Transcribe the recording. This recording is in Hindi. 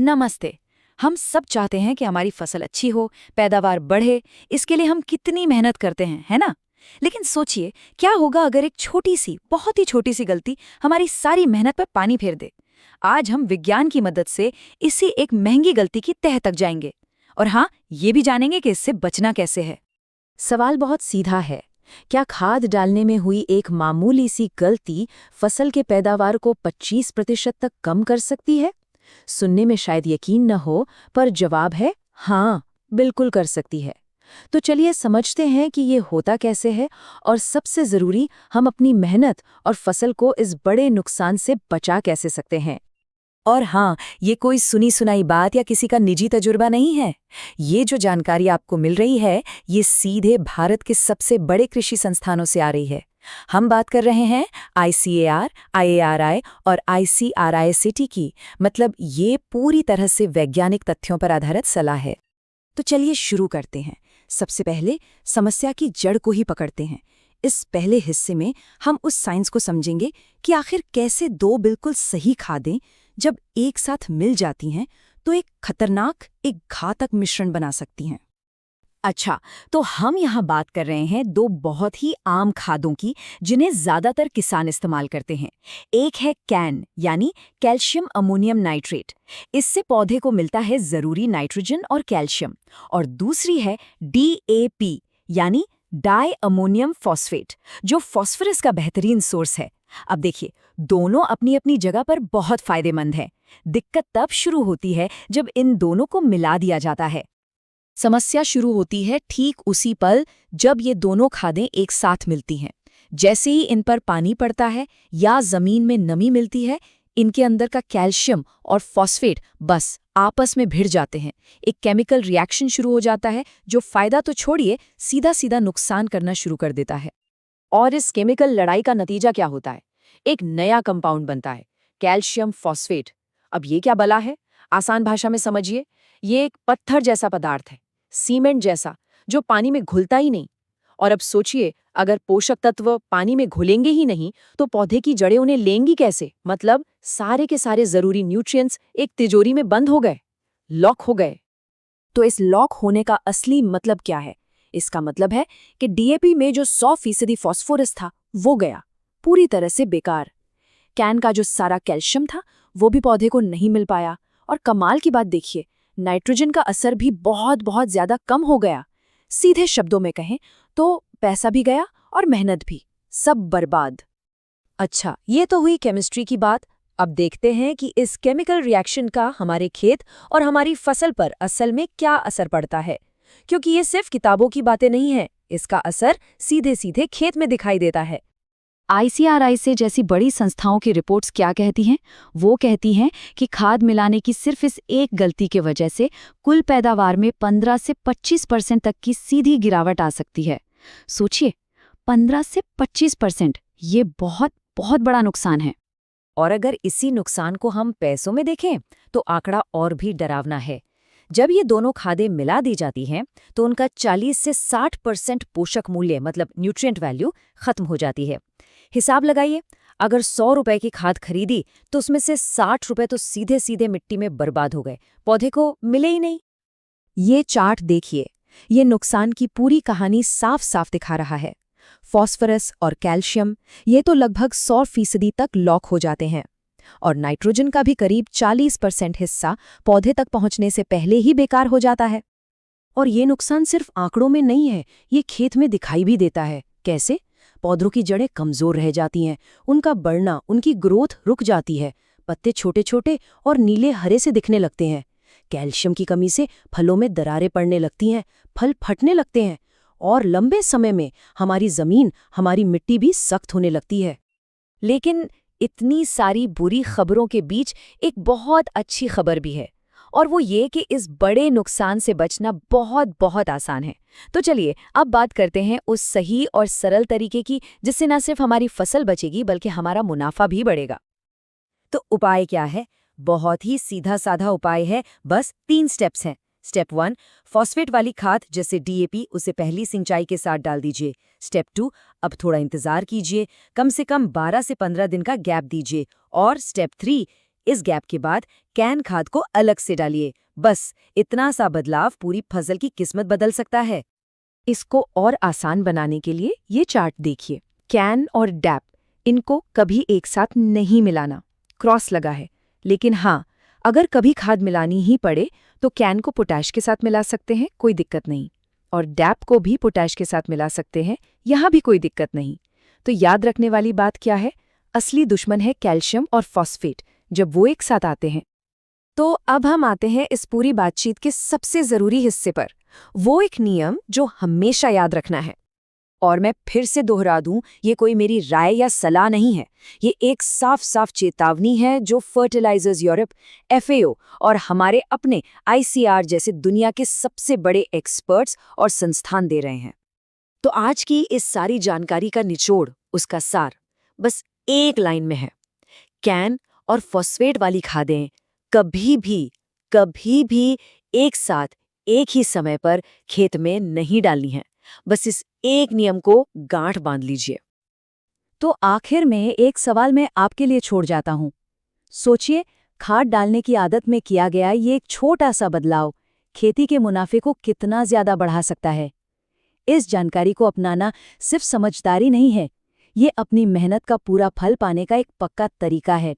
नमस्ते। हम सब चाहते हैं कि हमारी फसल अच्छी हो, पैदावार बढ़े, इसके लिए हम कितनी मेहनत करते हैं, है ना? लेकिन सोचिए, क्या होगा अगर एक छोटी सी, बहुत ही छोटी सी गलती हमारी सारी मेहनत पर पानी फेर दे? आज हम विज्ञान की मदद से इसी एक महंगी गलती की तह तक जाएंगे। और हाँ, ये भी जानेंगे कि इससे बचना कैसे है। सवाल बहुत सीधा है। क्या खाद डालने में हुई एक मामूली सी गलती फसल के पैदावार को 25% तक कम कर सकती है? सुनने में शायद यकीन न हो, पर जवाब है हाँ, बिल्कुल कर सकती है। तो चलिए समझते हैं कि ये होता कैसे है, और सबसे जरूरी, हम अपनी मेहनत और फसल को इस बड़े नुकसान से बचा कैसे सकते हैं। और हाँ, ये कोई सुनी सुनाई बात या किसी का निजी तजुर्बा नहीं है। ये जो जानकारी आपको मिल रही है, ये सीधे भारत के सबसे बड़े कृषि संस्थानों से आ रही है। हम बात कर रहे हैं ICAR, IARI और ICRIST की। मतलब ये पूरी तरह से वैज्ञानिक तथ्यों पर आधारित सलाह है। तो चलिए शुरू करते हैं। सबसे पहले समस्या की जड़ को ही पकड़ते हैं। इस पहले हिस्से में हम उस साइंस को समझेंगे कि आखिर कैसे दो बिल्कुल सही खादें जब एक साथ मिल जाती हैं तो एक खतरनाक, एक घातक मिश्रण बना सकती हैं। अच्छा, तो हम यहाँ बात कर रहे हैं दो बहुत ही आम खादों की, जिन्हें ज्यादातर किसान इस्तेमाल करते हैं। एक है कैन यानी कैल्शियम अमोनियम नाइट्रेट। इससे पौधे को मिलता है जरूरी नाइट्रोजन और कैल्शियम। और दूसरी है DAP यानी डाई अमोनियम फॉस्फेट, जो फॉस्फोरस का बेहतरीन सोर्स है। अब देखिए, दोनों अपनी अपनी जगह पर बहुत फायदेमंद हैं। दिक्कत तब शुरू होती है जब इन दोनों को मिला दिया जाता है। समस्या शुरू होती है ठीक उसी पल जब ये दोनों खादें एक साथ मिलती हैं। जैसे ही इन पर पानी पड़ता है या जमीन में नमी मिलती है, इनके अंदर का कैल्शियम और फॉस्फेट बस आपस में भिड़ जाते हैं। एक केमिकल रिएक्शन शुरू हो जाता है जो फायदा तो छोड़िए, सीधा सीधा नुकसान करना शुरू कर देता है। और इस केमिकल लड़ाई का नतीजा क्या होता है? एक नया कंपाउंड बनता है, कैल्शियम फॉस्फेट। अब ये क्या बला है? आसान भाषा में समझिए, ये एक पत्थर जैसा पदार्थ है, सीमेंट जैसा, जो पानी में घुलता ही नहीं। और अब सोचिए, अगर पोषक तत्व पानी में घुलेंगे ही नहीं तो पौधे की जड़ें उन्हें लेंगी कैसे? मतलब सारे के सारे जरूरी न्यूट्रिएंट्स एक तिजोरी में बंद हो गए, लॉक हो गए। तो इस लॉक होने का असली मतलब क्या है? इसका मतलब है कि DAP में जो 100% फॉस्फोरस था, वो गया, पूरी तरह से बेकार। कैन का जो सारा कैल्शियम था, वो भी पौधे को नहीं मिल पाया। और कमाल की बात देखिए, नाइट्रोजन का असर भी बहुत बहुत ज्यादा कम हो गया। सीधे शब्दों में कहें तो पैसा भी गया और मेहनत भी, सब बर्बाद। अच्छा, ये तो हुई केमिस्ट्री की बात। अब देखते हैं कि इस केमिकल रिएक्शन का हमारे खेत और हमारी फसल पर असल में क्या असर पड़ता है। क्योंकि ये सिर्फ किताबों की बातें नहीं हैं, इसका असर सीधे सीधे खेत में दिखाई देता है। ICRI से जैसी बड़ी संस्थाओं की रिपोर्ट्स क्या कहती हैं? वो कहती हैं कि खाद मिलाने की सिर्फ इस एक गलती की वजह से कुल पैदावार में 15 से 25% तक की सीधी गिरावट आ सकती है। सोचिए, 15 से 25%, ये बहुत बहुत बड़ा नुकसान है। और अगर इसी नुकसान को हम पैसों में देखें तो आंकड़ा और भी डरावना है। जब ये दोनों खादें मिला दी जाती हैं तो उनका 40 से 60% पोषक मूल्य, मतलब न्यूट्रिएंट वैल्यू, खत्म हो जाती है। हिसाब लगाइए, अगर 100 रुपए की खाद खरीदी तो उसमें से 60 रुपए तो सीधे सीधे मिट्टी में बर्बाद हो गए, पौधे को मिले ही नहीं। ये चार्ट देखिए, ये नुकसान की पूरी कहानी साफ साफ दिखा रहा है। फॉस्फोरस और कैल्शियम, ये तो लगभग 100% तक लॉक हो जाते हैं। और नाइट्रोजन का भी करीब 40% हिस्सा पौधे तक पहुंचने से पहले ही बेकार हो जाता है। और ये नुकसान सिर्फ आंकड़ों में नहीं है, ये खेत में दिखाई भी देता है। कैसे? पौधों की जड़ें कमजोर रह जाती हैं, उनका बढ़ना, उनकी ग्रोथ रुक जाती है, पत्ते छोटे छोटे और नीले हरे से दिखने लगते हैं। कैल्शियम की कमी से फलों में दरारें पड़ने लगती हैं, फल फटने लगते हैं, और लंबे समय में हमारी जमीन, हमारी मिट्टी भी सख्त होने लगती है। लेकिन इतनी सारी बुरी खबरों के बीच एक बहुत अच्छी खबर भी है, और वो ये कि इस बड़े नुकसान से बचना बहुत बहुत आसान है। तो चलिए अब बात करते हैं उस सही और सरल तरीके की, जिससे न सिर्फ हमारी फसल बचेगी बल्कि हमारा मुनाफा भी बढ़ेगा। तो उपाय क्या है? बहुत ही सीधा साधा उपाय है, बस 3 स्टेप्स हैं। स्टेप 1, फॉस्फेट वाली खाद जैसे DAP उसे पहली सिंचाई के साथ डाल दीजिए। स्टेप 2, अब थोड़ा इंतजार कीजिए, कम से कम 12 से 15 दिन का गैप दीजिए। और स्टेप 3, इस गैप के बाद कैन खाद को अलग से डालिए। बस इतना सा बदलाव पूरी फसल की किस्मत बदल सकता है। इसको और आसान बनाने के लिए ये चार्ट देखिए। कैन और डैप, इनको कभी एक साथ नहीं मिलाना, क्रॉस लगा है। लेकिन हाँ, अगर कभी खाद मिलानी ही पड़े तो कैन को पोटैश के साथ मिला सकते हैं, कोई दिक्कत नहीं। और डैप को भी पोटैश के साथ मिला सकते हैं, यहाँ भी कोई दिक्कत नहीं। तो याद रखने वाली बात क्या है? असली दुश्मन है कैल्शियम और फॉस्फेट, जब वो एक साथ आते हैं। तो अब हम आते हैं इस पूरी बातचीत के सबसे ज़रूरी हिस्से पर, वो एक नियम जो हमेशा याद रखना है। और मैं फिर से दोहरा दूं, ये कोई मेरी राय या सलाह नहीं है, ये एक साफ साफ चेतावनी है जो फर्टिलाइजर्स यूरोप, FAO और हमारे अपने ICR जैसे दुनिया के सबसे बड़े एक्सपर्ट्स और संस्थान दे रहे हैं। तो आज की इस सारी जानकारी का निचोड़, उसका सार, बस एक लाइन में है। कैन और फॉस्फेट वाली खादें कभी भी एक साथ एक ही समय पर खेत में नहीं डालनी है। बस इस एक नियम को गांठ बांध लीजिए। तो आखिर में एक सवाल मैं आपके लिए छोड़ जाता हूँ। सोचिए, खाद डालने की आदत में किया गया ये एक छोटा सा बदलाव खेती के मुनाफे को कितना ज्यादा बढ़ा सकता है। इस जानकारी को अपनाना सिर्फ समझदारी नहीं है, ये अपनी मेहनत का पूरा फल पाने का एक पक्का तरीका है।